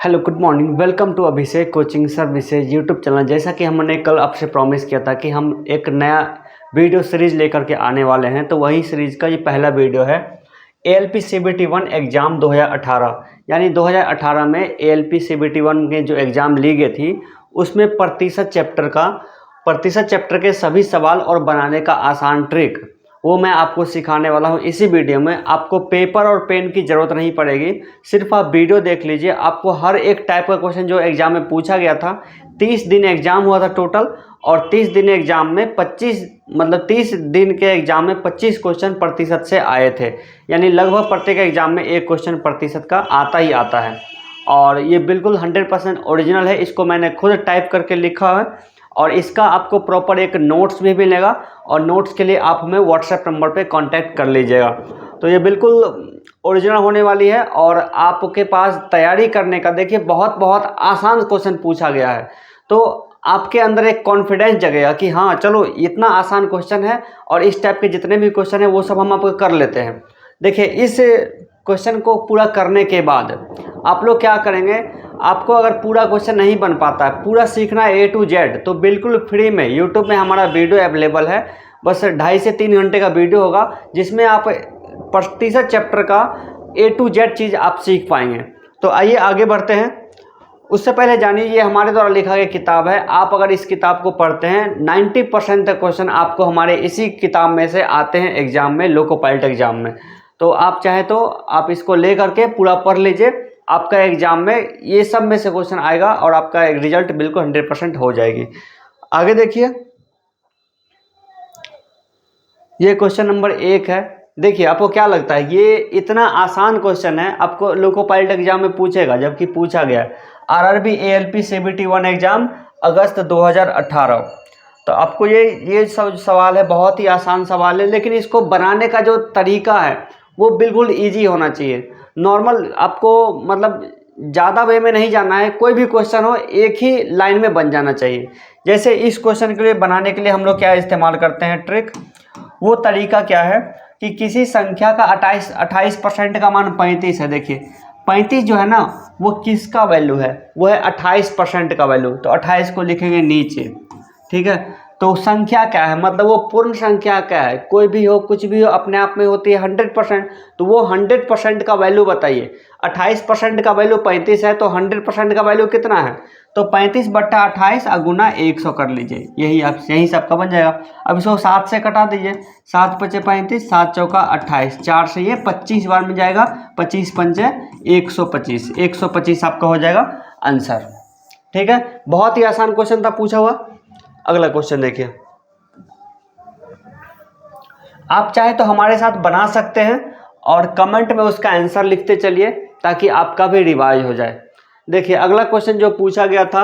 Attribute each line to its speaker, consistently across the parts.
Speaker 1: Hello good morning, welcome to Abhishek coaching services YouTube channel. जैसा कि हमने कल आपसे प्रॉमिस किया था कि हम एक नया वीडियो सीरीज़ लेकर के आने वाले हैं, तो वही सीरीज़ का ये पहला वीडियो है। ALP CBT 1 एग्ज़ाम 2018 यानी 2018 में ALP CBT 1 के जो एग्ज़ाम ली गई थी उसमें प्रतिशत चैप्टर के सभी सवाल और बनाने का आसान ट्रिक वो मैं आपको सिखाने वाला हूँ इसी वीडियो में। आपको पेपर और पेन की ज़रूरत नहीं पड़ेगी, सिर्फ आप वीडियो देख लीजिए। आपको हर एक टाइप का क्वेश्चन जो एग्ज़ाम में पूछा गया था, 30 दिन एग्ज़ाम हुआ था टोटल, और 30 दिन एग्ज़ाम में 30 दिन के एग्ज़ाम में 25 क्वेश्चन प्रतिशत से आए थे। यानी लगभग प्रत्येक एग्ज़ाम में एक क्वेश्चन प्रतिशत का आता ही आता है, और ये बिल्कुल 100% ओरिजिनल है। इसको मैंने खुद टाइप करके लिखा है, और इसका आपको प्रॉपर एक नोट्स भी मिलेगा, और नोट्स के लिए आप हमें व्हाट्सएप नंबर पे कांटेक्ट कर लीजिएगा। तो ये बिल्कुल ओरिजिनल होने वाली है, और आपके पास तैयारी करने का देखिए बहुत बहुत आसान क्वेश्चन पूछा गया है, तो आपके अंदर एक कॉन्फिडेंस जगेगा कि हाँ चलो इतना आसान क्वेश्चन है, और इस टाइप के जितने भी क्वेश्चन है वो सब हम आपको कर लेते हैं। देखिए इस क्वेश्चन को पूरा करने के बाद आप लोग क्या करेंगे, आपको अगर पूरा क्वेश्चन नहीं बन पाता है, पूरा सीखना है A to Z, तो बिल्कुल फ्री में यूट्यूब में हमारा वीडियो अवेलेबल है। बस 2.5 से 3 घंटे का वीडियो होगा, जिसमें आप प्रतिशत चैप्टर का A to Z चीज़ आप सीख पाएंगे। तो आइए आगे बढ़ते हैं। उससे पहले जानिए, ये हमारे द्वारा लिखा गया किताब है। आप अगर इस किताब को पढ़ते हैं 90% तक क्वेश्चन आपको हमारे इसी किताब में से आते हैं एग्जाम में, लोको पायलट एग्जाम में। तो आप चाहे तो आप इसको ले करके पूरा पढ़ लीजिए, आपका एग्जाम में ये सब में से क्वेश्चन आएगा और आपका रिजल्ट बिल्कुल 100% हो जाएगी। आगे देखिए, ये क्वेश्चन नंबर 1 है। देखिए आपको क्या लगता है ये इतना आसान क्वेश्चन है, आपको लोको पायलट एग्जाम में पूछेगा, जबकि पूछा गया RRB ALP CBT 1 एग्जाम अगस्त 2018। तो आपको ये सब सवाल है, बहुत ही आसान सवाल है, लेकिन इसको बनाने का जो तरीका है वो बिल्कुल इजी होना चाहिए। नॉर्मल आपको मतलब ज़्यादा वे में नहीं जाना है, कोई भी क्वेश्चन हो एक ही लाइन में बन जाना चाहिए। जैसे इस क्वेश्चन के लिए बनाने के लिए हम लोग क्या इस्तेमाल करते हैं ट्रिक, वो तरीका क्या है कि किसी संख्या का 28% का मान 35 है। देखिए 35 जो है ना वो किसका वैल्यू है, वो है 28% का वैल्यू। तो 28 को लिखेंगे नीचे, ठीक है। तो संख्या क्या है, मतलब वो पूर्ण संख्या क्या है, कोई भी हो कुछ भी हो अपने आप में होती है 100%। तो वो 100% का वैल्यू बताइए। 28% का वैल्यू 35 है, तो 100% का वैल्यू कितना है, तो 35/28 गुना 100 कर लीजिए, यही सबका बन जाएगा। अब इसको 7 से कटा दीजिए, 7 पचे 35, 7 चौका 28, 4 से ये 25 बार में जाएगा, 25 पंचे 125, 125 आपका हो जाएगा आंसर। ठीक है, बहुत ही आसान क्वेश्चन था पूछा हुआ। अगला क्वेश्चन देखिए, आप चाहे तो हमारे साथ बना सकते हैं और कमेंट में उसका आंसर लिखते चलिए, ताकि आपका भी रिवाइज हो जाए। देखिए अगला क्वेश्चन जो पूछा गया था,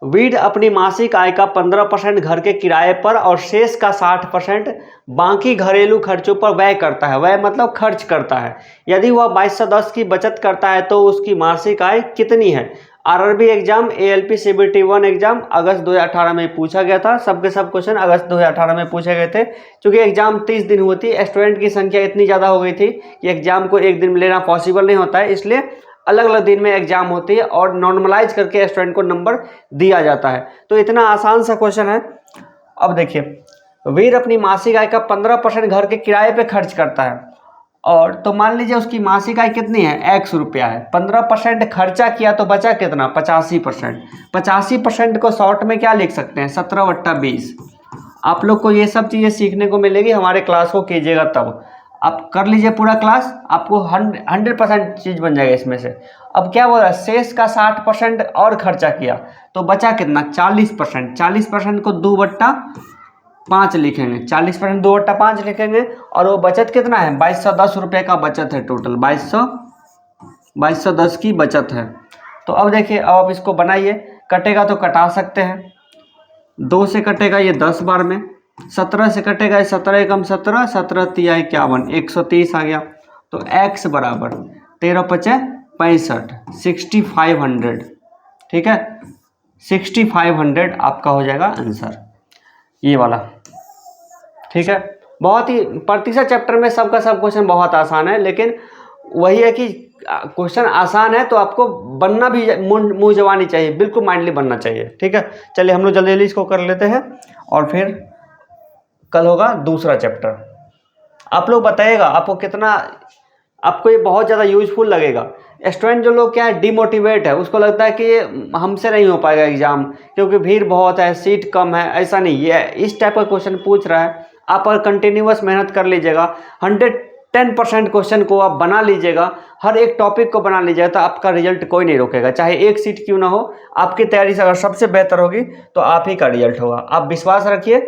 Speaker 1: वीड अपनी मासिक आय का 15% घर के किराए पर और शेष का 60% बाकी घरेलू खर्चों पर व्यय करता है। व्यय मतलब खर्च करता है। यदि वह 2210 की बचत करता है तो उसकी मासिक आय कितनी है। RRB exam ALP CBT 1 exam अगस्त 2018 में पूछा गया था। सबके सब क्वेश्चन अगस्त 2018 में पूछे गए थे। क्योंकि एग्जाम 30 दिन हुई थी, स्टूडेंट की संख्या इतनी ज़्यादा हो गई थी कि एग्जाम को एक दिन में लेना पॉसिबल नहीं होता है, इसलिए अलग अलग दिन में एग्जाम होती है और नॉर्मलाइज करके स्टूडेंट को नंबर दिया जाता है। तो इतना आसान सा क्वेश्चन है। अब देखिए, वीर अपनी मासिक आय का 15% घर के किराए पे खर्च करता है, और तो मान लीजिए उसकी मासिक आय कितनी है, X रुपया है। 15% खर्चा किया तो बचा कितना, 85%। 85% को शॉर्ट में क्या लिख सकते हैं, 17/20। आप लोग को ये सब चीज़ें सीखने को मिलेगी, हमारे क्लास को कीजिएगा तब। आप कर लीजिए पूरा क्लास, आपको 100% चीज़ बन जाएगा इसमें से। अब क्या बोला, शेष का 60% और खर्चा किया तो बचा कितना, 40%। 40% को 2/5 लिखेंगे, 40% 2/5 लिखेंगे, और वो बचत कितना है, 2210 रुपये का बचत है टोटल। 2210 की बचत है। तो अब देखिए, अब आप इसको बनाइए, कटेगा तो कटा सकते हैं। 2 से कटेगा ये 10 बार में, 17 से कटेगा ये 17 एकम 17, 17 तिया 51, 130 आ गया। तो x बराबर 13 पचे 65, 6500। ठीक है, 6500 आपका हो जाएगा आंसर, ये वाला। ठीक है, बहुत ही प्रतिशत चैप्टर में सबका सब क्वेश्चन बहुत आसान है, लेकिन वही है कि क्वेश्चन आसान है तो आपको बनना भी मुंह जवानी चाहिए, बिल्कुल माइंडली बनना चाहिए। ठीक है, चलिए हम लोग जल्दी जल्दी इसको कर लेते हैं और फिर कल होगा दूसरा चैप्टर। आप लोग बताइएगा आपको कितना, आपको ये बहुत ज़्यादा यूजफुल लगेगा। स्टूडेंट जो लोग क्या है डिमोटिवेट है, उसको लगता है कि ये हमसे नहीं हो पाएगा एग्जाम क्योंकि भीड़ बहुत है, सीट कम है, ऐसा नहीं, ये इस टाइप का क्वेश्चन पूछ रहा है। आप अगर कंटिन्यूअस मेहनत कर लीजिएगा, 110% क्वेश्चन को आप बना लीजिएगा, हर एक टॉपिक को बना लीजिएगा, तो आपका रिजल्ट कोई नहीं रोकेगा। चाहे एक सीट क्यों ना हो, आपकी तैयारी से अगर सबसे बेहतर होगी तो आप ही का रिजल्ट होगा। आप विश्वास रखिए,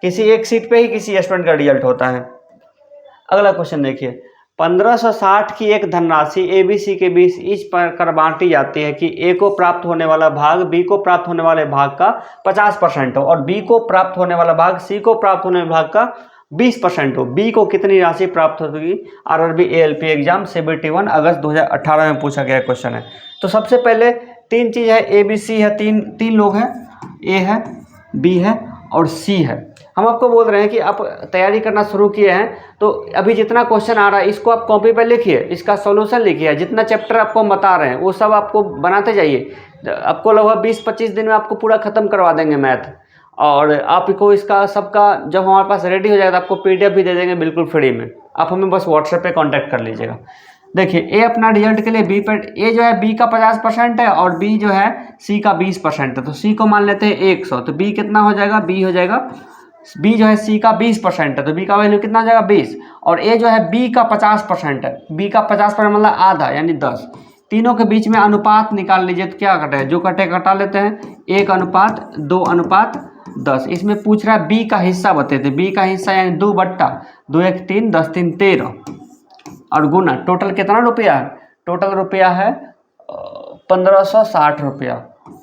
Speaker 1: किसी एक सीट पे ही किसी स्टूडेंट का रिजल्ट होता है। अगला क्वेश्चन देखिए, 1560 की एक धनराशि ABC के बीच इस प्रकार बांटी जाती है कि A को प्राप्त होने वाला भाग B को प्राप्त होने वाले भाग का 50% हो और B को प्राप्त होने वाला भाग C को प्राप्त होने वाले भाग का 20% हो। B को कितनी राशि प्राप्त होगी? RRB ALP एग्जाम CBT 1 अगस्त 2018 में पूछा गया क्वेश्चन है। तो सबसे पहले तीन चीज़ है, ABC है, तीन लोग हैं, A है, B है और C है। हम आपको बोल रहे हैं कि आप तैयारी करना शुरू किए हैं तो अभी जितना क्वेश्चन आ रहा है इसको आप कॉपी पर लिखिए, इसका सॉल्यूशन लिखिए, जितना चैप्टर आपको बता रहे हैं वो सब आपको बनाते जाइए। आपको लगभग 20-25 दिन में आपको पूरा ख़त्म करवा देंगे मैथ, और आपको इसका सबका जब हमारे पास रेडी हो जाएगा तो आपको PDF भी दे देंगे बिल्कुल फ्री में। आप हमें बस व्हाट्सएप पे कांटेक्ट कर लीजिएगा। देखिए ए अपना रिजल्ट के लिए B पर, ए जो है B का 50% है और B जो है C का 20% है, तो C को मान लेते हैं 100, तो B कितना हो जाएगा? B हो जाएगा, B जो है C का 20% है तो B का वैल्यू कितना हो जाएगा? 20। और A जो है B का 50% है, B का 50% मतलब आधा यानी 10। तीनों के बीच में अनुपात निकाल लीजिए तो क्या कटे, जो कटे घटा लेते हैं, 1:2:10। इसमें पूछ रहा है B का हिस्सा बते थे, B का हिस्सा यानी 2/2 1 3 10 3 13 और गुना टोटल कितना रुपया है? टोटल रुपया है 1560 रुपया।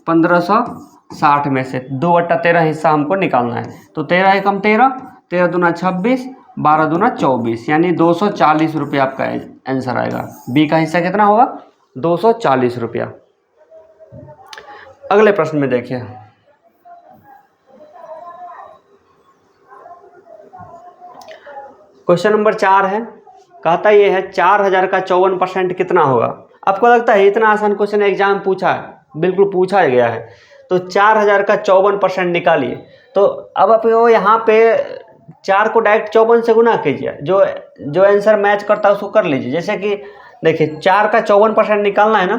Speaker 1: 1560 में से 2/13 हिस्सा हमको निकालना है, तो 13 एकम 13, 13 दूना 26, 12 दूना 24 यानी 240 रुपया आपका आंसर आएगा। B का हिस्सा कितना होगा? 240 रुपया। अगले प्रश्न में देखिए, क्वेश्चन नंबर 4 है, कहता ये है 4000 का 54% कितना होगा? आपको लगता है इतना आसान क्वेश्चन एग्जाम पूछा है? बिल्कुल पूछा गया है। तो 4000 का 54% निकालिए, तो अब आप यहाँ पे 4 को डायरेक्ट 54 से गुना कीजिए, जो आंसर मैच करता है उसको कर लीजिए। जैसे कि देखिए 4 का 54% निकालना है ना,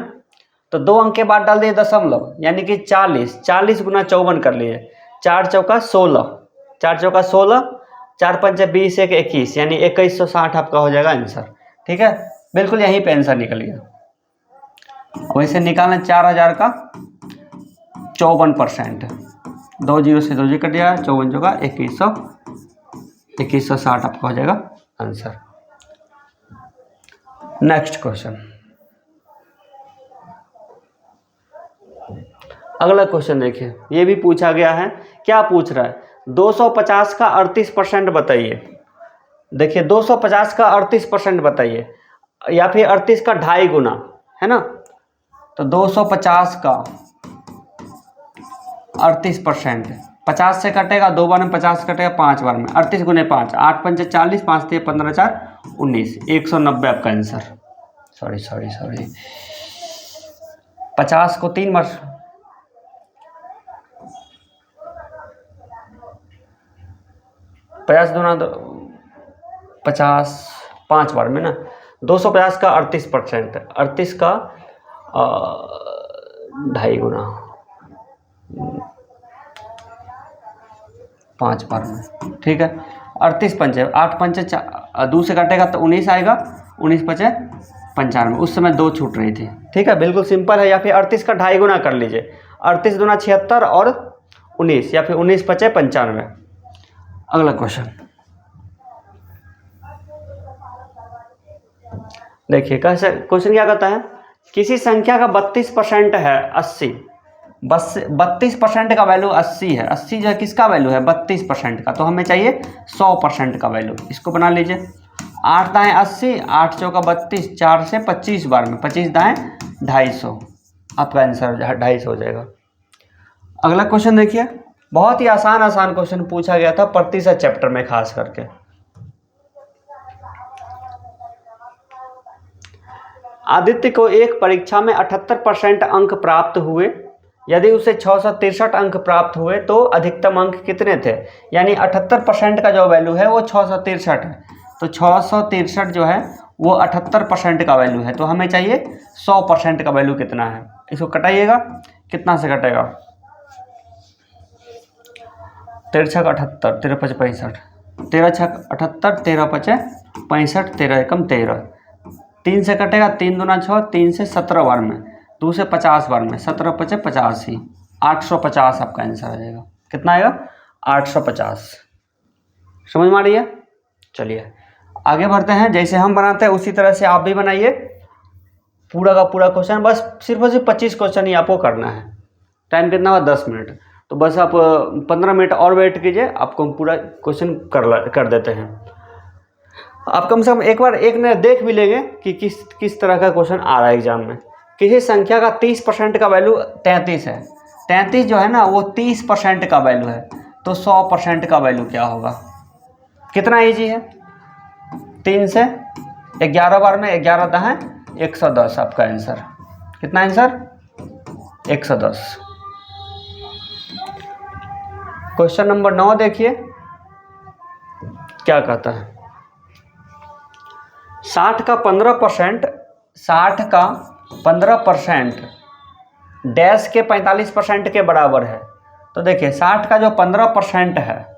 Speaker 1: तो 2 अंक के बाद डाल दिए दशमलव यानी कि 40 गुना 54 कर लीजिए। 4 चौका 16, 4 चौका 16, 4 पंचे 20 1 21 यानी 2160 आपका हो जाएगा आंसर। ठीक है, बिल्कुल यहीं पे आंसर निकल गया। वैसे निकालना 4000 का 54%, 2 जीरो से 2 जीरो कट जाएगा, 54 चौका 2160 आपका हो जाएगा आंसर। नेक्स्ट क्वेश्चन, अगला क्वेश्चन देखिए, ये भी पूछा गया है। क्या पूछ रहा है? 250 का 38% बताइए। देखिए 250 का 38% बताइए, या फिर 38 का 2.5 गुना, है ना? तो 250 का 38%, 50 से कटेगा, 2 बार में 50 कटेगा, 5 बार में 38 गुने 5, 8 पंचे 40, 5 3 15 4 19, 190 आपका आंसर। सॉरी 50 को 3 बार, 50 दूना 50 5 बार में ना, 250 का 38%, 38 का 2.5 गुना 5 बार में। ठीक है, 38 पंचे 8 पंचे 2 से काटेगा तो 19 आएगा, 19 पंचे 95, उस समय 2 छूट रही थी। ठीक है, बिल्कुल सिंपल है। या फिर 38 का 2.5 गुना कर लीजिए, 38 दूना 76 और 19 या फिर 19 पंचे 95। अगला क्वेश्चन देखिए, क्वेश्चन क्या कहता है? किसी संख्या का 32% है 80, बस 32% का वैल्यू 80 है। 80 जो है किसका वैल्यू है? 32% का, तो हमें चाहिए 100% का वैल्यू। इसको बना लीजिए, 8 दाएँ 80, 8 चौका 32, 4 से 25 बार में 25 दाएँ 250, आपका आंसर 250 हो जाएगा। अगला क्वेश्चन देखिए, बहुत ही आसान क्वेश्चन पूछा गया था प्रतिशत चैप्टर में खास करके। आदित्य को एक परीक्षा में 78% अंक प्राप्त हुए। यदि उसे 663 अंक प्राप्त हुए तो अधिकतम अंक कितने थे? यानी 78% का जो वैल्यू है वो 663 है, तो 663 जो है वो 78% का वैल्यू है, तो हमें चाहिए 100% का वैल्यू कितना है। इसको कटाइएगा, कितना से कटेगा? 13 छक 78, 13 पचे 65, 13 छक 78, 13 पचे 65, 13 एकम 13, 3 से कटेगा, 3 दूना 6, 3 से 17 बार में, 2 से 50 बार में, 17 पचे 85, 850 आपका आंसर आ जाएगा। कितना आएगा? 850। समझ में आ रही है? चलिए आगे बढ़ते हैं। जैसे हम बनाते हैं उसी तरह से आप भी बनाइए पूरा का पूरा क्वेश्चन। बस सिर्फ और सिर्फ 25 क्वेश्चन ही आपको करना है। टाइम कितना हुआ? 10 मिनट। तो बस आप 15 मिनट और वेट कीजिए, आपको हम पूरा क्वेश्चन कर देते हैं। आप कम से कम एक बार एक ने देख भी लेंगे कि किस तरह का क्वेश्चन आ रहा है एग्जाम में। किसी संख्या का 30% का वैल्यू 33 है। 33 जो है ना वो 30% का वैल्यू है, तो 100% का वैल्यू क्या होगा? कितना ईजी है। 3 से 11 बार में 11 दहां 110 आपका आंसर। कितना आंसर? 110। क्वेश्चन नंबर 9 देखिए क्या कहता है। 60 का 15% डैश के 45% के बराबर है। तो देखिए 60 का जो 15% है,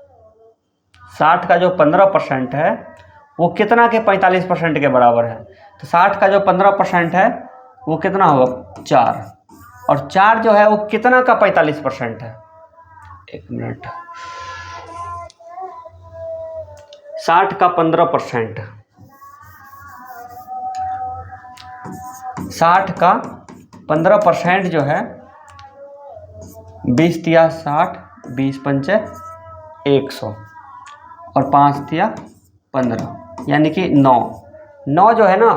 Speaker 1: 60 का जो 15% है वो कितना के 45% के बराबर है? तो 60 का जो 15% है वो कितना होगा? 4। और 4 जो है वो कितना का 45% है? एक मिनट। 60 का 15%, 60 का 15% जो है 20 तिया 60, 20 पंचे 100 और 5 तिया 15, यानी कि 9। 9 जो है ना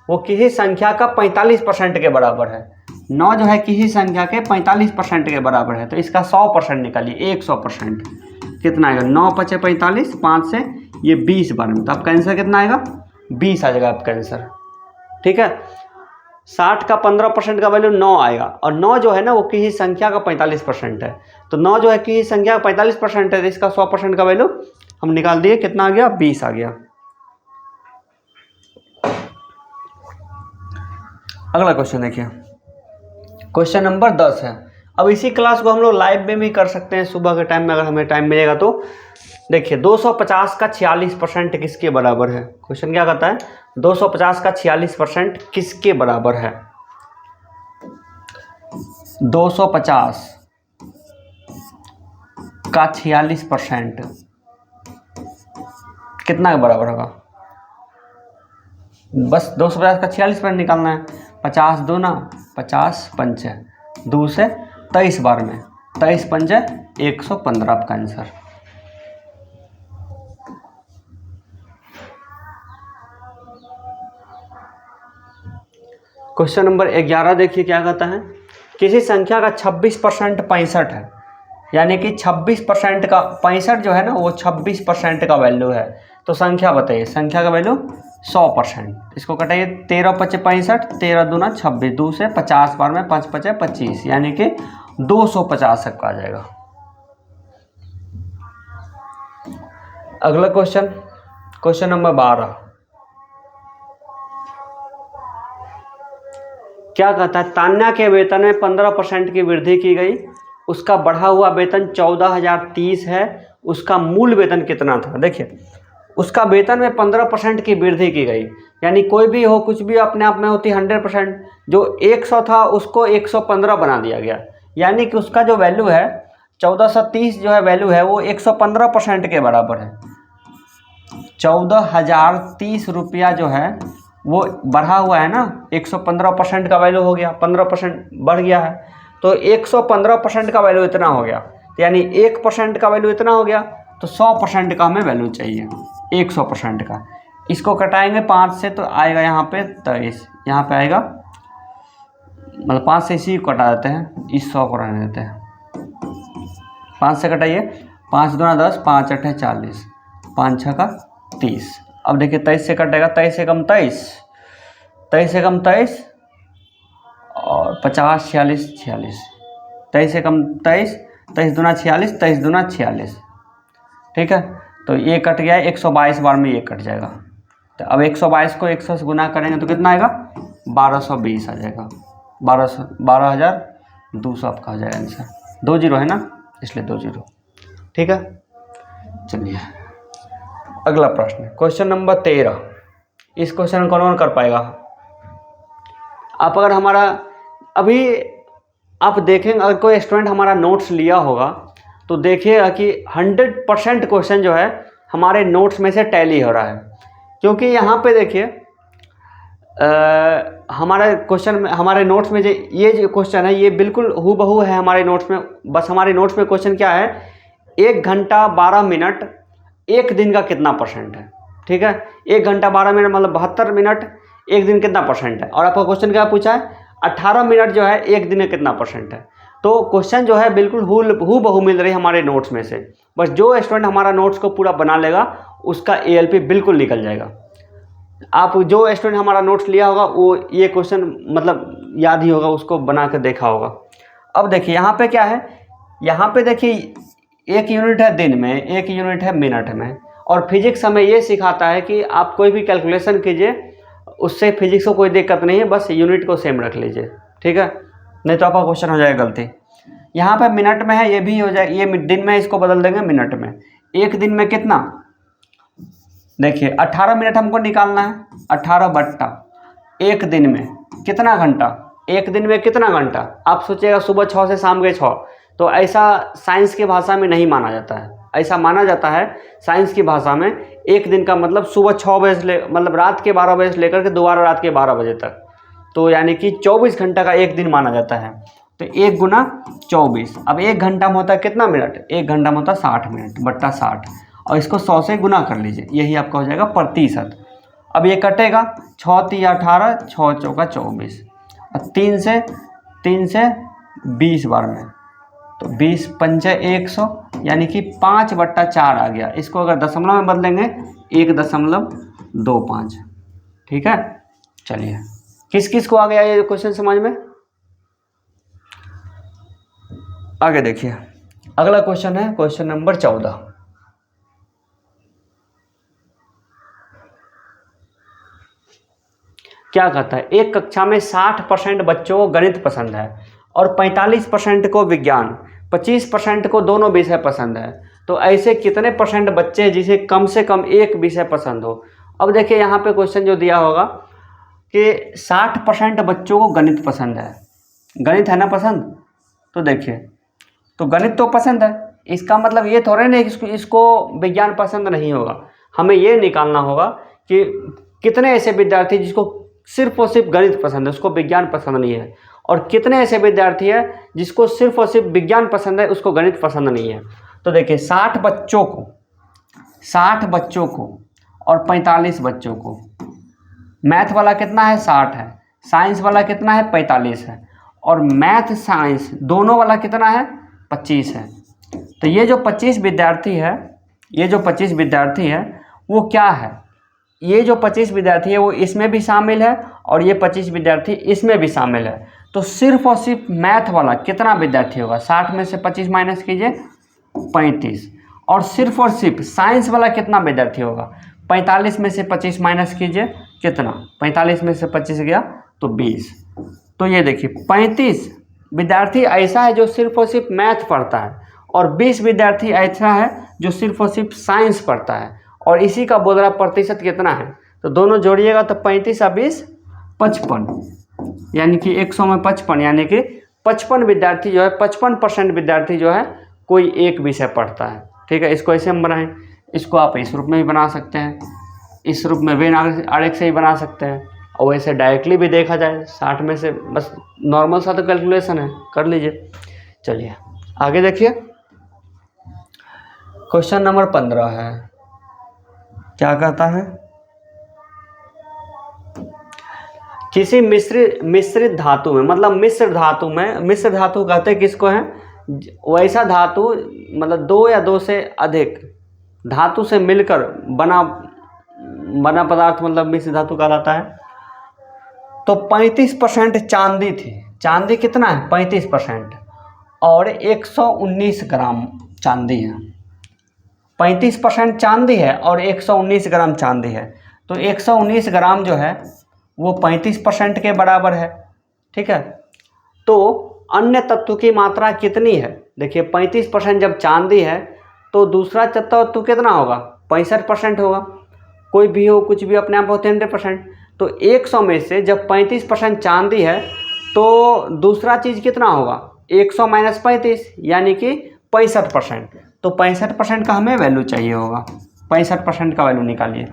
Speaker 1: वो किसी संख्या का 45% के बराबर है। 9 जो है किसी संख्या के 45% के बराबर है, तो इसका 100% निकालिए। 100% कितना आएगा? 9 पचे 45, 5 से ये 20 बार में, तो आपका आंसर कितना आएगा? 20 आ जाएगा आपका आंसर। ठीक है। 60 का 15% का वैल्यू 9 आएगा, और 9 जो है ना वो किसी संख्या का 45% है, तो 9 जो है किसी संख्या का 45% है, तो इसका 100% का वैल्यू हम निकाल दिए। कितना आ गया? 20 आ गया। अगला क्वेश्चन देखिए, क्वेश्चन नंबर 10 है। अब इसी क्लास को हम लोग लाइव में भी कर सकते हैं सुबह के टाइम में, अगर हमें टाइम मिलेगा तो। देखिए 250 का 46% किसके बराबर है? क्वेश्चन क्या कहता है? 250 का 46% किसके बराबर है? 250 का 46% कितना के बराबर होगा? बस 250 का 46% निकालना है। 50 दूना 50 पंचे 2 से 23 बार में, 23 पंचे 115 आपका आंसर। क्वेश्चन नंबर 11 देखिए क्या कहता है। किसी संख्या का 26% 65 है, यानी कि 26% का 65 जो है ना वो 26% का वैल्यू है, तो संख्या बताइए। संख्या का वैल्यू 100%। इसको कटाइए। 13 पचे 65, 13 दूना 26, 2 से 50 बार में, 5 पचे 25, यानी कि 250 तक आ जाएगा। अगला क्वेश्चन, क्वेश्चन नंबर 12 क्या कहता है। तान्या के वेतन में 15% की वृद्धि की गई, उसका बढ़ा हुआ वेतन 14,030 है, उसका मूल वेतन कितना था? देखिए उसका वेतन में 15% की वृद्धि की गई, यानी कोई भी हो कुछ भी अपने आप में होती 100%। जो 100 था उसको 115 बना दिया गया, यानी कि उसका जो वैल्यू है 1430 जो है वैल्यू है वो 115% के बराबर है। 14,030 रुपया जो है वो बढ़ा हुआ है ना, 115% का वैल्यू हो गया, 15% बढ़ गया है, तो 115% का वैल्यू इतना हो गया, यानी 1% का वैल्यू इतना हो गया, तो 100% का हमें वैल्यू चाहिए 100% का। इसको कटाएंगे 5 से तो आएगा यहाँ पे 23, यहाँ पे आएगा मतलब 5 से इसी को कटा देते हैं, इस 100 को रहने देते हैं। 5 से कटाइए, 5 दूना 10, 5 अठे 40, 5 छः का 30। अब देखिए 23 से कटेगा, 23 से कम 23, 23 से कम 23 और 50 46 46, 23 से कम 23, 23 दूना 46, 23 दूना 46, ठीक है। तो ये कट गया, 122 बार में ये कट जाएगा। तो अब 122 को 100 से गुना करेंगे तो कितना आएगा, 1220 आ जाएगा। 12,200 आपका हो जाएगा आंसर। 2 जीरो है ना, इसलिए 2 जीरो, ठीक है। चलिए अगला प्रश्न, क्वेश्चन नंबर 13। इस क्वेश्चन को कौन कर पाएगा? आप अगर हमारा अभी आप देखेंगे, अगर कोई स्टूडेंट हमारा नोट्स लिया होगा तो देखिएगा कि 100% क्वेश्चन जो है हमारे नोट्स में से टैली हो रहा है। क्योंकि यहाँ पे देखिए हमारे क्वेश्चन में, हमारे नोट्स में ये जो क्वेश्चन है ये बिल्कुल हूबहू है हमारे नोट्स में। बस हमारे नोट्स में क्वेश्चन क्या है, 1 घंटा 12 मिनट 1 दिन का कितना परसेंट है, ठीक है। 1 घंटा 12 मिनट मतलब 72 मिनट, 1 दिन कितना परसेंट है। और आपका क्वेश्चन क्या पूछा है, 18 मिनट जो है 1 दिन में कितना परसेंट है। तो क्वेश्चन जो है बिल्कुल हूबहू मिल रही है हमारे नोट्स में से। बस जो स्टूडेंट हमारा नोट्स को पूरा बना लेगा उसका ALP बिल्कुल निकल जाएगा। आप जो स्टूडेंट हमारा नोट्स लिया होगा वो ये क्वेश्चन मतलब याद ही होगा, उसको बना कर देखा होगा। अब देखिए यहाँ पे क्या है, यहाँ पे देखिए 1 यूनिट है दिन में, 1 यूनिट है मिनट में। और फिजिक्स हमें ये सिखाता है कि आप कोई भी कैलकुलेशन कीजिए, उससे फिजिक्स को कोई दिक्कत नहीं है, बस यूनिट को सेम रख लीजिए, ठीक है, नहीं तो आपका क्वेश्चन हो जाएगा गलती। यहाँ पे मिनट में है, ये भी हो जाए, ये दिन में, इसको बदल देंगे मिनट में। 1 दिन में कितना, देखिए 18 मिनट हमको निकालना है, 18 बट्टा 1 दिन में कितना घंटा, 1 दिन में कितना घंटा। आप सोचिएगा सुबह 6 से शाम के 6, तो ऐसा साइंस की भाषा में नहीं माना जाता है। ऐसा माना जाता है साइंस की भाषा में 1 दिन का मतलब सुबह 6 बजे से मतलब रात के 12 बजे से लेकर के दोबारा रात के 12 बजे तक, तो यानी कि 24 घंटा का 1 दिन माना जाता है। तो 1 गुना 24, अब 1 घंटा में होता है कितना मिनट, 1 घंटा में होता है 60 मिनट बट्टा 60, और इसको 100 से गुना कर लीजिए, यही आपका हो जाएगा प्रतिशत। अब ये कटेगा, 6 3 18, 6 चौका 24, और 3 से 20 बार में, तो 20 पंचे 100, यानी कि 5/4 आ गया। इसको अगर दशमलव में बदलेंगे 1.25, ठीक है। चलिए किस किस को आ गया ये क्वेश्चन समझ में? आगे देखिए अगला क्वेश्चन है क्वेश्चन नंबर 14। क्या कहता है, एक कक्षा में 60% बच्चों को गणित पसंद है और 45% को विज्ञान, 25% को दोनों विषय पसंद है। तो ऐसे कितने परसेंट बच्चे हैं जिसे कम से कम एक विषय पसंद हो। अब देखिए यहाँ पे क्वेश्चन जो दिया होगा कि 60% बच्चों को गणित पसंद है, गणित है ना पसंद, तो देखिए तो गणित तो पसंद है, इसका मतलब ये थोड़े नहीं कि इसको विज्ञान पसंद नहीं होगा। हमें ये निकालना होगा कि कितने ऐसे विद्यार्थी जिसको सिर्फ और सिर्फ गणित पसंद है, उसको विज्ञान पसंद नहीं है, और कितने ऐसे विद्यार्थी हैं जिसको सिर्फ और सिर्फ विज्ञान पसंद है, उसको गणित पसंद नहीं है। तो देखिए 60 बच्चों को और 45 बच्चों को, मैथ वाला कितना है 60 है, साइंस वाला कितना है 45 है, और मैथ साइंस दोनों वाला कितना है 25 है। तो ये जो 25 विद्यार्थी है वो क्या है, ये जो 25 विद्यार्थी है वो इसमें भी शामिल है और ये 25 विद्यार्थी इसमें भी शामिल है। तो सिर्फ और सिर्फ मैथ वाला कितना विद्यार्थी होगा, 60 में से 25 माइनस कीजिए 35, और सिर्फ साइंस वाला कितना विद्यार्थी होगा, 45 में से 25 माइनस कीजिए कितना, 45 में से 25 गया तो 20। तो ये देखिए 35 विद्यार्थी ऐसा है जो सिर्फ और सिर्फ मैथ पढ़ता है, और 20 विद्यार्थी ऐसा है जो सिर्फ और सिर्फ साइंस पढ़ता है, और इसी का बोल रहा प्रतिशत कितना है। तो दोनों जोड़िएगा तो 35 और 20 55, यानी कि 100 में 55, यानी कि 55 विद्यार्थी जो है 55% विद्यार्थी जो है कोई एक विषय पढ़ता है, ठीक है। इसको ऐसे हम बनाएं, इसको आप इस रूप में भी बना सकते हैं, इस रूप में वेन आरेख से ही बना सकते हैं, और वैसे डायरेक्टली भी देखा जाए 60 में से, बस नॉर्मल सा तो कैलकुलेशन है, कर लीजिए। चलिए आगे देखिए क्वेश्चन नंबर 15 है, क्या कहता है, किसी मिश्रित धातु में, मतलब मिश्र धातु कहते हैं किसको है, वैसा धातु मतलब 2 या 2 से अधिक धातु से मिलकर बना पदार्थ मतलब मिश्र धातु कहलाता है। तो 35% चांदी थी। चांदी कितना है? 35%। और 119 ग्राम चांदी है। 35% चांदी है और 119 ग्राम चांदी है। तो 119 ग्राम जो है वो 35% के बराबर है। ठीक है, तो अन्य तत्व की मात्रा कितनी है? देखिए 35% जब चांदी है तो दूसरा तत्व कितना होगा? 65% होगा। कोई भी हो, कुछ भी अपने आप होते हैं 100%। तो 100 में से जब 35% चांदी है तो दूसरा चीज़ कितना होगा? 100 माइनस 35 यानी कि 65%। तो 65% का हमें वैल्यू चाहिए होगा। 65% का वैल्यू निकालिए।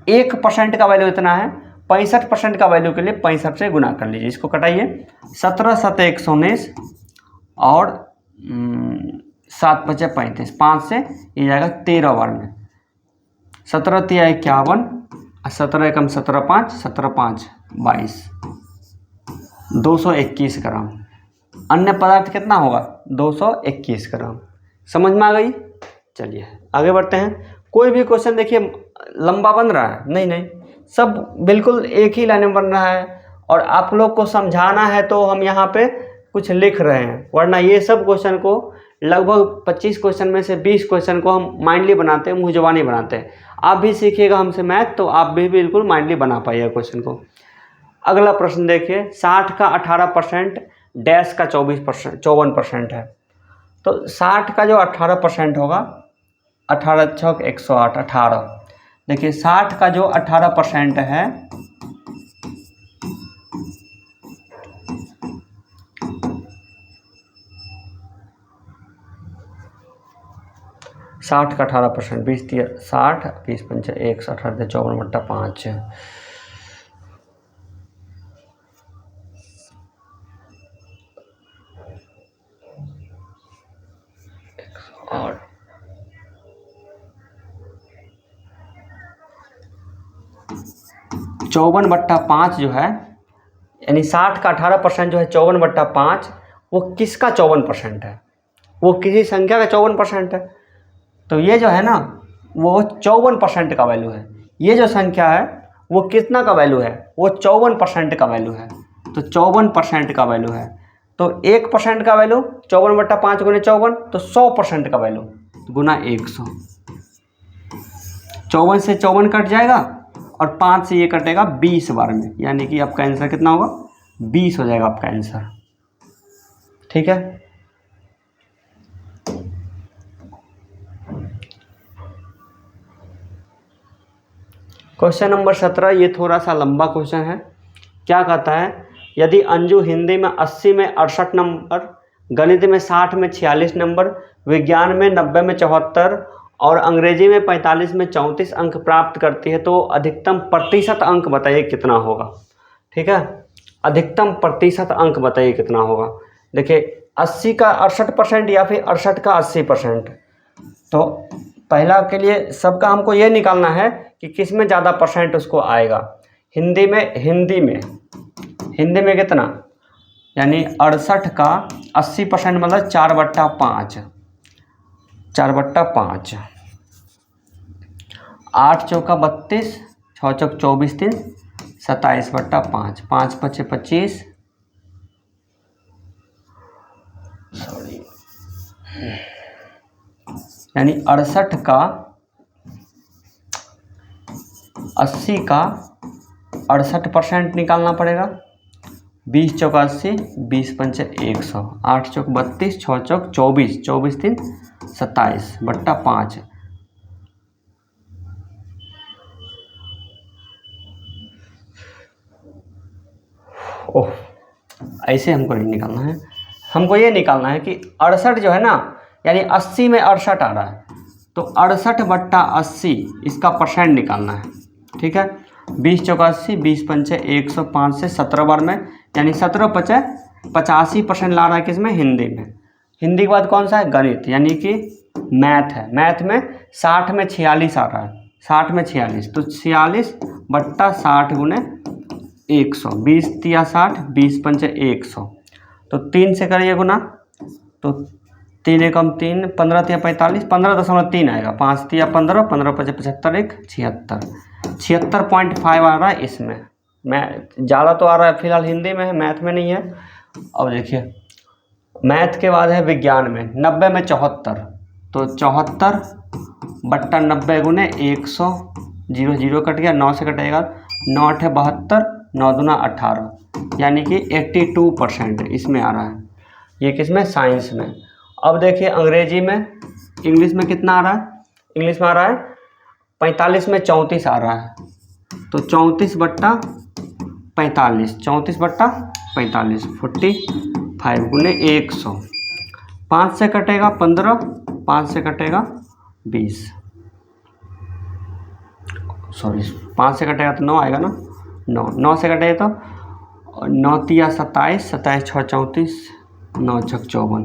Speaker 1: 1% का वैल्यू इतना है, 65% का वैल्यू के लिए 65 से गुना कर लीजिए। इसको कटाइए। 17 7 119 और 7 5 35, 5 से ये जाएगा 13 बार में। 17 3 51, 17 एकम 17 5, 17 5 22, 221 ग्राम। अन्य पदार्थ कितना होगा? 221 ग्राम। समझ में आ गई? चलिए आगे बढ़ते हैं। कोई भी क्वेश्चन देखिए लंबा बन रहा है, नहीं, सब बिल्कुल एक ही लाइन में बन रहा है और आप लोग को समझाना है तो हम यहाँ पे कुछ लिख रहे हैं, वरना ये सब क्वेश्चन को लगभग 25 क्वेश्चन में से 20 क्वेश्चन को हम माइंडली बनाते हैं, मुँह ज़बानी बनाते हैं। आप भी सीखिएगा हमसे मैथ तो आप भी बिल्कुल माइंडली बना पाइएगा क्वेश्चन को। अगला प्रश्न देखिए, 60 का 18% डैश का 54% है। तो 60 का जो 18% होगा, 18 छक 108, 18। देखिए 60 का जो 18% है, साठ का 18%, 20 60, 20 पंच 118, 54/5 और 54/5 जो है, यानी 60 का 18% जो है 54/5, वो किसका 54% है? वो किसी संख्या का 54% है। तो ये जो है ना वो 54% का वैल्यू है। ये जो संख्या है वो कितना का वैल्यू है? वो 54% का वैल्यू है। तो 54% का वैल्यू है। तो 1% का वैल्यू 54/5 गुने 54, तो 100% का वैल्यू गुना 100। 54 से 54 कट जाएगा और 5 से ये कटेगा 20 बार में, यानी कि आपका आंसर कितना होगा? 20 हो जाएगा आपका आंसर। ठीक है, क्वेश्चन नंबर 17, ये थोड़ा सा लंबा क्वेश्चन है। क्या कहता है? यदि अंजू हिंदी में 80 में 68 नंबर, गणित में 60 में 46 नंबर, विज्ञान में 90 में 74 और अंग्रेजी में 45 में 34 अंक प्राप्त करती है तो अधिकतम प्रतिशत अंक बताइए कितना होगा। ठीक है, अधिकतम प्रतिशत अंक बताइए कितना होगा। देखिए 80 का 68% या फिर 68 का 80%। तो पहला के लिए सबका हमको ये निकालना है कि किस में ज़्यादा परसेंट उसको आएगा। हिंदी में कितना, यानी 68 का 80% मतलब 4/5, 4/5, 8 चौका 32, 6 चौक 24, 3 27/5, 5 5 25, सॉरी, यानी 68 का 80 का 68% निकालना पड़ेगा। 20 चौका 80, 20 पंच 100, 8 चौक 32, 6 चौक 24, 24 3 27/5। ओह, ऐसे हमको नहीं निकालना है, हमको ये निकालना है कि 68 जो है ना, यानी 80 में 68 आ रहा है, तो 68/80 इसका परसेंट निकालना है। ठीक है, 20 चौका 80, 20 पंचे 105 से 17 बार में, यानी 17 पचे 85% ला रहा है किसमें? हिंदी में। हिंदी के बाद कौन सा है? गणित, यानी कि मैथ है। मैथ में 60 में 46 आ रहा है, 60 में 46, तो 46/60 गुने 100, 20 तिया 60, 20 पंचे 100, तो 3 से करिए गुना, तो 3 एकम 3, 15 तिया 45, 15.3 आएगा, 5 तिया 15, 15 पचे 75, 1 76, 76.5 आ रहा है इसमें। मैं ज़्यादा तो आ रहा है फिलहाल हिंदी में है, मैथ में नहीं है। अब देखिए मैथ के बाद है विज्ञान में। 90 में 74, तो 74 बट्टा 90 गुने 100, 0 0 कट गया, 9 से कटेगा, 9 8 72, 9 दूना 18, यानी कि 82% इसमें आ रहा है। ये किसमें? साइंस में। अब देखिए अंग्रेजी में, इंग्लिश में कितना आ रहा है? इंग्लिश में आ रहा है 45 में 34 आ रहा है, तो 34 बट्टा 45, 34 बट्टा 45, 45 गुने 100, 5 से कटेगा 15, 5 से कटेगा 20, सॉरी 5 से कटेगा तो 9 आएगा ना, 9, 9 से कटेगा तो 9 तिया 27, 27 6 34, 9 छक 54,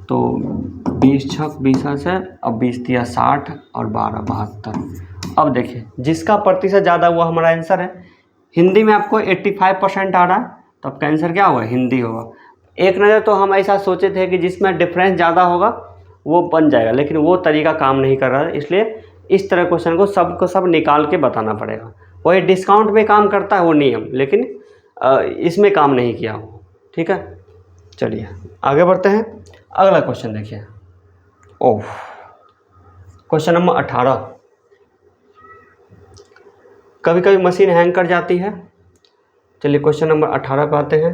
Speaker 1: तो 20 छक 20 से, अब 20 तिया 60 और 12 72। अब देखिए जिसका प्रतिशत ज़्यादा हुआ हमारा आंसर है। हिंदी में आपको 85% आ रहा है, तो आपका आंसर क्या होगा? हिंदी होगा। एक नज़र तो हम ऐसा सोचे थे कि जिसमें डिफरेंस ज़्यादा होगा वो बन जाएगा, लेकिन वो तरीका काम नहीं कर रहा है, इसलिए इस तरह क्वेश्चन को सब निकाल के बताना पड़ेगा। वही डिस्काउंट में काम करता है वो नियम, लेकिन इसमें काम नहीं किया हो। ठीक है, चलिए आगे बढ़ते हैं। अगला क्वेश्चन देखिए। ओह, क्वेश्चन नंबर 18। कभी कभी मशीन हैंग कर जाती है। चलिए क्वेश्चन नंबर 18 पे आते हैं।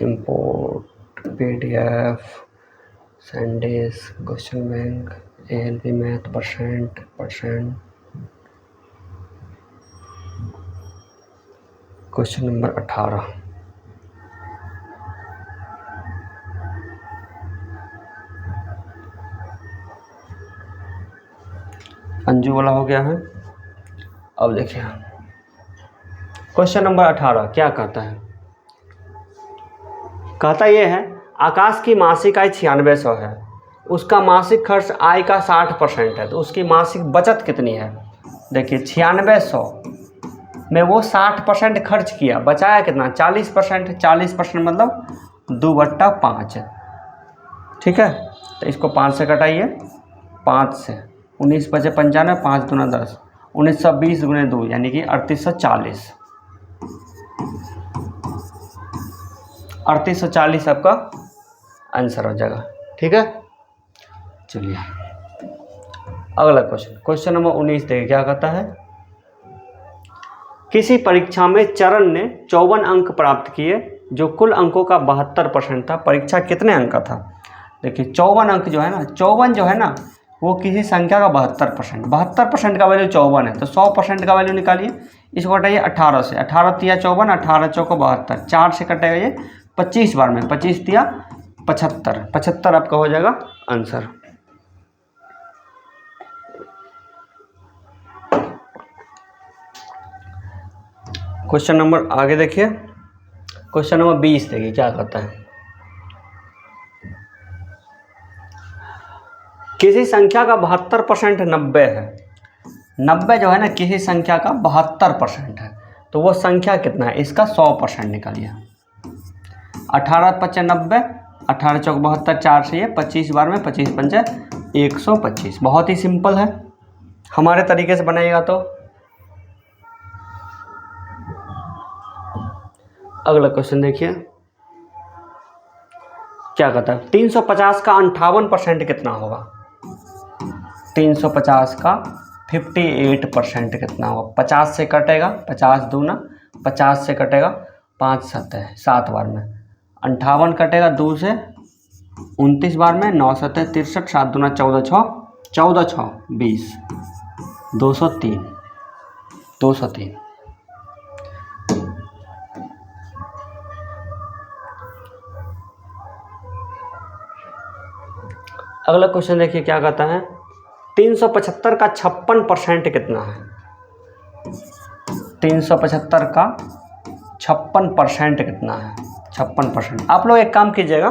Speaker 1: Import PDF Sandis question bank ALP math percent. Question number 18। Anju वाला हो गया है। अब देखिए क्वेश्चन नंबर 18 क्या कहता है? कहता ये है आकाश की मासिक आय 9600 है, उसका मासिक खर्च आय का 60% है, तो उसकी मासिक बचत कितनी है? देखिए 9600 में वो 60% खर्च किया, बचाया कितना? 40%। 40% मतलब 2/5। ठीक है, तो इसको 5 से कटाइए, 5 से 19 बचे 95, 5 दूना 10, 1920 गुने 2 यानी कि 3840। 3840 आपका आंसर हो जाएगा। ठीक है, चलिए अगला क्वेश्चन नंबर 19 देखिए क्या कहता है। किसी परीक्षा में चरण ने 54 अंक प्राप्त किए, जो कुल अंकों का 72% था। परीक्षा कितने अंक का था? देखिए 54 अंक जो है ना, 54 जो है ना वो किसी संख्या का 72%, 72% का वैल्यू 54 है, तो 100% का वैल्यू निकालिए। इसको कटाइए 18 से, 18 तिया 54, 18 चौको 72, 4 से कटेगा ये 25 बार में, 25 तिया 75, 75 आपका हो जाएगा आंसर। क्वेश्चन नंबर आगे देखिए, क्वेश्चन नंबर 20 देखिए क्या कहता है। किसी संख्या का 72% 90 है। 90 जो है ना किसी संख्या का 72% है, तो वो संख्या कितना है? इसका 100% निकालिए। 18 5 90, 18 चौक 72, 4 से ये 25 बार में, 25 पंचे 125। बहुत ही सिंपल है, हमारे तरीके से बनाइएगा तो। अगला क्वेश्चन देखिए क्या कहता है। 350 का 58% कितना होगा? 350 का 58% कितना होगा? 50 से कटेगा, 50 दूना 50 से कटेगा 5 7 है, 7 बार में, 58 कटेगा 2 से 29 बार में, 9 7 63, 7 दूना 14 6, 14 6 20, 203, 203। अगला क्वेश्चन देखिए क्या कहता है। 375 का 56% कितना है? 375 का 56% कितना है? 56%। आप लोग एक काम कीजिएगा,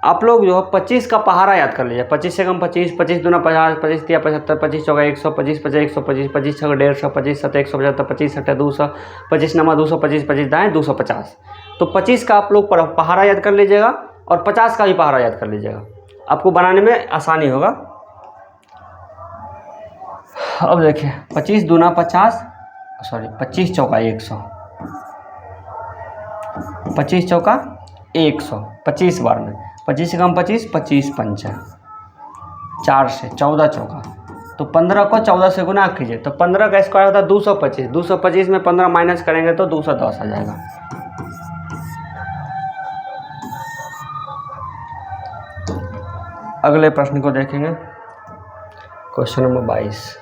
Speaker 1: आप लोग जो 25 का पहाड़ा याद कर लीजिए। 25 से कम 25, 25 दूना 50, 25 तिया 75, 25 चौका 100, 25 पचे 125, 25 छः 150, 25 7 175, 25 7 200, 25 नमा 200, 25 25 दाएँ 250। तो 25 का आप लोग पहाड़ा याद कर लीजिएगा और 50 का भी पहाड़ा याद कर लीजिएगा, आपको बनाने में आसानी होगा। अब देखिए 25 दूना 50, सॉरी 25 चौका 100, 25 चौका 100, 25 बार में 25 से कम 25, 25 पंचा 4 से 14 चौका, तो 15 को 14 से गुना कीजिए तो 15 का स्क्वायर होता है 225, 225 में 15 माइनस करेंगे तो 210 आ जाएगा। अगले प्रश्न को देखेंगे, क्वेश्चन नंबर 22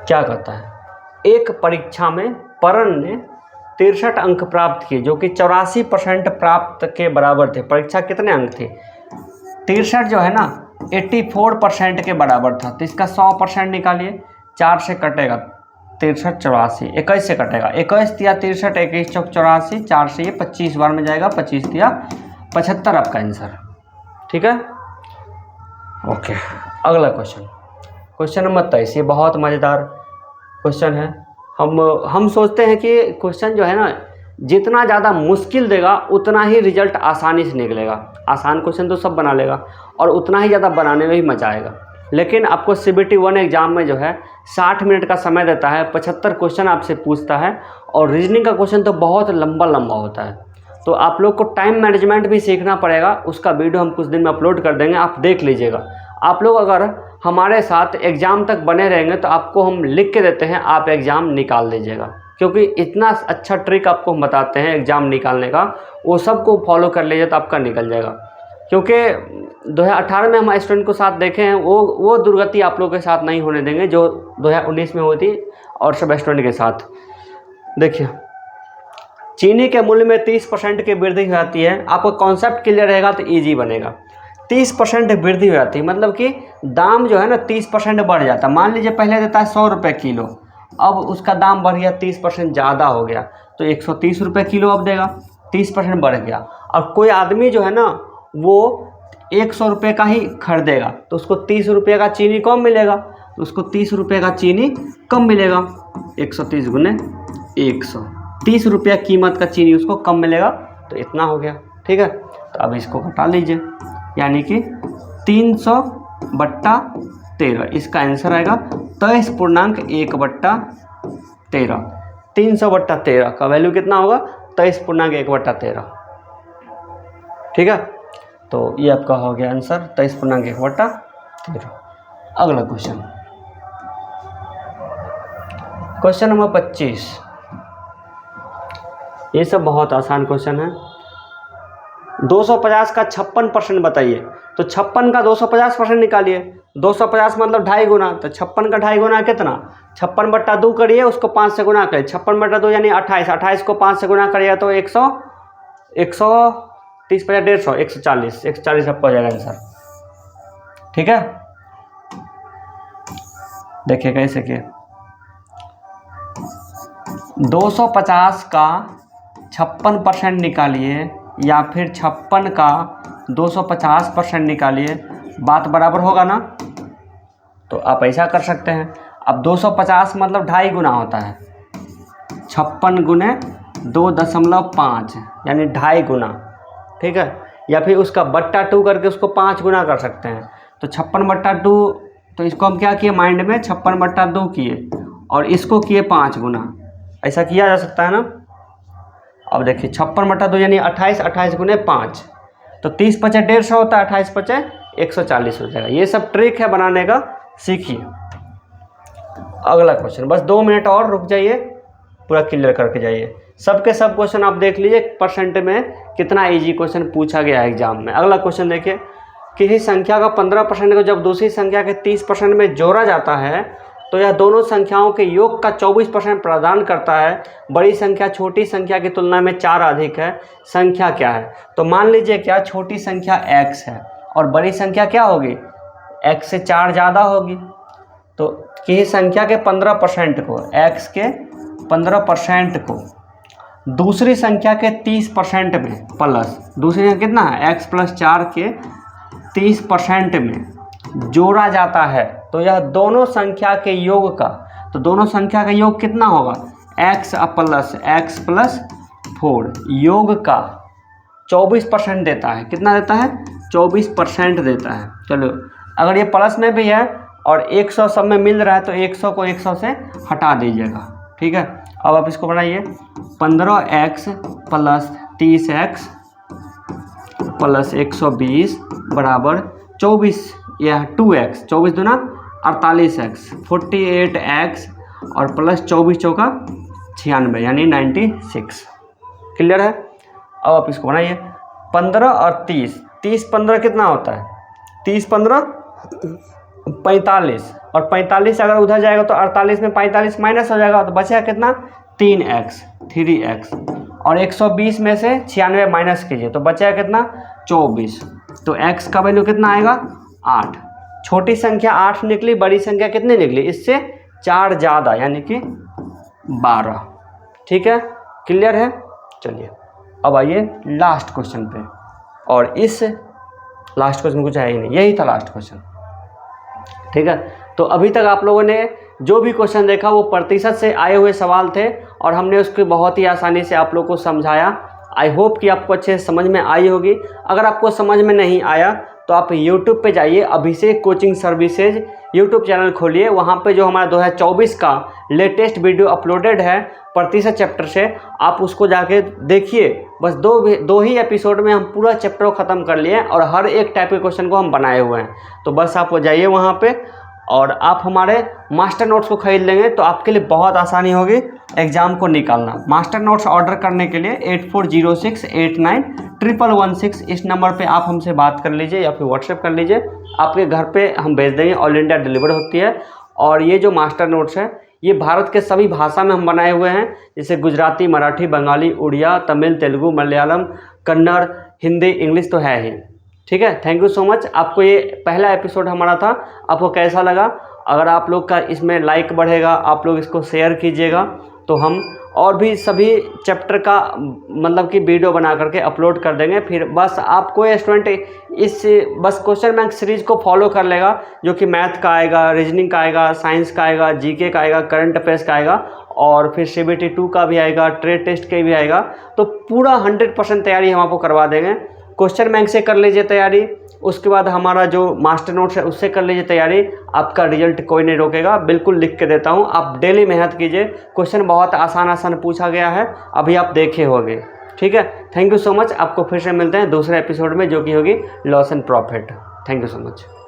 Speaker 1: क्या कहता है, एक परीक्षा में परन ने 63 अंक प्राप्त किए जो कि 84% प्राप्त के बराबर थे। परीक्षा कितने अंक थे? 63 जो है ना 84% के बराबर था, तो इसका 100% निकालिए, 4 से कटेगा 63 84, 21 से कटेगा, 21 तिया 63, 21 चौक 84, 4 से ये 25 बार में जाएगा, 25 तिया 75 आपका आंसर। ठीक है, ओके। अगला क्वेश्चन, क्वेश्चन नंबर 23, ये बहुत मज़ेदार क्वेश्चन है। हम सोचते हैं कि क्वेश्चन जो है ना जितना ज़्यादा मुश्किल देगा उतना ही रिजल्ट आसानी से निकलेगा। आसान क्वेश्चन तो सब बना लेगा और उतना ही ज़्यादा बनाने में भी मज़ा आएगा। लेकिन आपको CBT 1 एग्ज़ाम में जो है 60 मिनट का समय देता है, 75 क्वेश्चन आपसे पूछता है और रीजनिंग का क्वेश्चन तो बहुत लंबा लंबा होता है। तो आप लोग को टाइम मैनेजमेंट भी सीखना पड़ेगा। उसका वीडियो हम कुछ दिन में अपलोड कर देंगे, आप देख लीजिएगा। आप लोग अगर हमारे साथ एग्ज़ाम तक बने रहेंगे तो आपको हम लिख के देते हैं, आप एग्ज़ाम निकाल दीजिएगा, क्योंकि इतना अच्छा ट्रिक आपको हम बताते हैं एग्ज़ाम निकालने का, वो सबको फॉलो कर लीजिए तो आपका निकल जाएगा। क्योंकि 2018 में हम स्टूडेंट को साथ देखे हैं, वो दुर्गति आप लोगों के साथ नहीं होने देंगे जो 2019 में होती और सब स्टूडेंट के साथ। देखिए, चीनी के मूल्य में 30% की वृद्धि हो जाती है। आपको कॉन्सेप्ट क्लियर रहेगा तो ईजी बनेगा। 30% वृद्धि हो जाती है मतलब कि दाम जो है ना 30% बढ़ जाता है। मान लीजिए पहले देता है 100 रुपये किलो, अब उसका दाम बढ़ गया 30% ज़्यादा हो गया तो 130 रुपये किलो अब देगा, 30% बढ़ गया। और कोई आदमी जो है ना वो 100 रुपये का ही खरीदेगा तो उसको 30 रुपये का चीनी कम मिलेगा, तो उसको 30 रुपये का चीनी कम मिलेगा। 130 गुने 100, 30 रुपया कीमत का चीनी उसको कम मिलेगा, तो इतना हो गया। ठीक है, तो अब इसको घटा लीजिए, यानी कि 300/13, इसका आंसर आएगा 23.1/13। 300/13 का वैल्यू कितना होगा? 23.1/13। ठीक है, तो ये आपका हो गया आंसर 23.1/13। अगला क्वेश्चन, क्वेश्चन नंबर 25। ये सब बहुत आसान क्वेश्चन है। 250 का 56% बताइए, तो 56 का 250% निकालिए। 250 मतलब 2.5 गुना, तो 56 का 2.5 गुना कितना? 56/2 करिए, उसको 5 से गुना करिए। 56/2 यानी 28, 28 को 5 से गुना करिए तो 100, 130 50 150, 140, 140 आपका हो जाएगा आंसर। ठीक है, देखिए कैसे किए। 250 का 56% निकालिए या फिर 56 का 250% निकालिए, बात बराबर होगा ना? तो आप ऐसा कर सकते हैं। अब 250 मतलब 2.5 गुना होता है, 56 गुने 2.5 यानी 2.5 गुना। ठीक है, या फिर उसका बट्टा 2 करके उसको 5 गुना कर सकते हैं। तो 56/2, तो इसको हम क्या किए माइंड में, 56/2 किए और इसको किए 5 गुना, ऐसा किया जा सकता है ना। अब देखिए 56/2 यानी 28, 28 गुने 5, तो 30 × 5 150 होता है, 28 × 5 140 हो जाएगा। ये सब ट्रिक है बनाने का, सीखिए। अगला क्वेश्चन, बस 2 मिनट और रुक जाइए, पूरा क्लियर करके जाइए। सबके सब क्वेश्चन आप देख लीजिए परसेंट में कितना इजी क्वेश्चन पूछा गया है एग्जाम में। अगला क्वेश्चन देखिए, किसी संख्या का 15% को जब दूसरी संख्या के 30% में जोड़ा जाता है तो यह दोनों संख्याओं के योग का 24% प्रदान करता है। बड़ी संख्या छोटी संख्या की तुलना में 4 अधिक है, संख्या क्या है? तो मान लीजिए क्या, छोटी संख्या x है और बड़ी संख्या क्या होगी, x से 4 ज़्यादा होगी। तो किसी संख्या के 15% को, x के 15% को दूसरी संख्या के 30% में प्लस, दूसरी संख्या कितना है, x + 4 के 30% में जोड़ा जाता है तो यह दोनों संख्या के योग का, तो दोनों संख्या का योग कितना होगा, x + 4 योग का 24% देता है। कितना देता है? 24% देता है। चलो, अगर ये प्लस में भी है और 100 सब में मिल रहा है तो 100 को 100 से हटा दीजिएगा, ठीक है। अब आप इसको बनाइए 15x प्लस 30x प्लस 120 बराबर 24 या 2x, 24 दूना 48x, 48x और प्लस 24 चौका 96 यानी 96। क्लियर है। अब आप इसको बनाइए 15 और 30, 30 15 कितना होता है, 30 15 45 और 45 अगर उधर जाएगा तो 48 में 45 माइनस हो जाएगा तो बचेगा कितना 3x 3x और 120 में से 96 माइनस कीजिए तो बचेगा कितना 24। तो x का वैल्यू कितना आएगा 8। छोटी संख्या 8 निकली, बड़ी संख्या कितनी निकली, इससे 4 ज़्यादा यानी कि 12। ठीक है, क्लियर है। चलिए अब आइए लास्ट क्वेश्चन पे, और इस लास्ट क्वेश्चन कुछ है ही नहीं, यही था लास्ट क्वेश्चन। ठीक है, तो अभी तक आप लोगों ने जो भी क्वेश्चन देखा वो प्रतिशत से आए हुए सवाल थे और हमने उसकी बहुत ही आसानी से आप लोगों को समझाया। आई होप कि आपको अच्छे से समझ में आई होगी। अगर आपको समझ में नहीं आया तो आप YouTube पे जाइए, अभिषेक कोचिंग सर्विसेज YouTube चैनल खोलिए, वहाँ पे जो हमारा 2024 का लेटेस्ट वीडियो अपलोडेड है प्रतिशत चैप्टर से, आप उसको जाके देखिए। बस दो ही एपिसोड में हम पूरा चैप्टर को ख़त्म कर लिए और हर एक टाइप के क्वेश्चन को हम बनाए हुए हैं। तो बस आप जाइए वहाँ पे और आप हमारे मास्टर नोट्स को ख़रीद लेंगे तो आपके लिए बहुत आसानी होगी एग्ज़ाम को निकालना। मास्टर नोट्स ऑर्डर करने के लिए 8406891116 इस नंबर पे आप हमसे बात कर लीजिए या फिर व्हाट्सएप कर लीजिए, आपके घर पे हम भेज देंगे, ऑल इंडिया डिलीवर होती है। और ये जो मास्टर नोट्स है ये भारत के सभी भाषा में हम बनाए हुए हैं, जैसे गुजराती, मराठी, बंगाली, उड़िया, तमिल, तेलुगु, मलयालम, कन्नड़, हिंदी, इंग्लिश तो है ही। ठीक है, थैंक यू सो मच। आपको ये पहला एपिसोड हमारा था, आपको कैसा लगा? अगर आप लोग का इसमें लाइक बढ़ेगा, आप लोग इसको शेयर कीजिएगा तो हम और भी सभी चैप्टर का मतलब कि वीडियो बना करके अपलोड कर देंगे। फिर बस आपको स्टूडेंट इस बस क्वेश्चन बैंक सीरीज को फॉलो कर लेगा, जो कि मैथ का आएगा, रीजनिंग का आएगा, साइंस का आएगा, जीके का आएगा, करंट अफेयर्स का आएगा और फिर CBT 2 का भी आएगा, ट्रेड टेस्ट के भी आएगा। तो पूरा 100% तैयारी हम आपको करवा देंगे। क्वेश्चन बैंक से कर लीजिए तैयारी, उसके बाद हमारा जो मास्टर नोट्स है उससे कर लीजिए तैयारी, आपका रिजल्ट कोई नहीं रोकेगा। बिल्कुल लिख के देता हूँ, आप डेली मेहनत कीजिए। क्वेश्चन बहुत आसान पूछा गया है, अभी आप देखे होंगे। ठीक है, थैंक यू सो मच। आपको फिर से मिलते हैं दूसरे एपिसोड में जो कि होगी loss and profit. Thank you so much.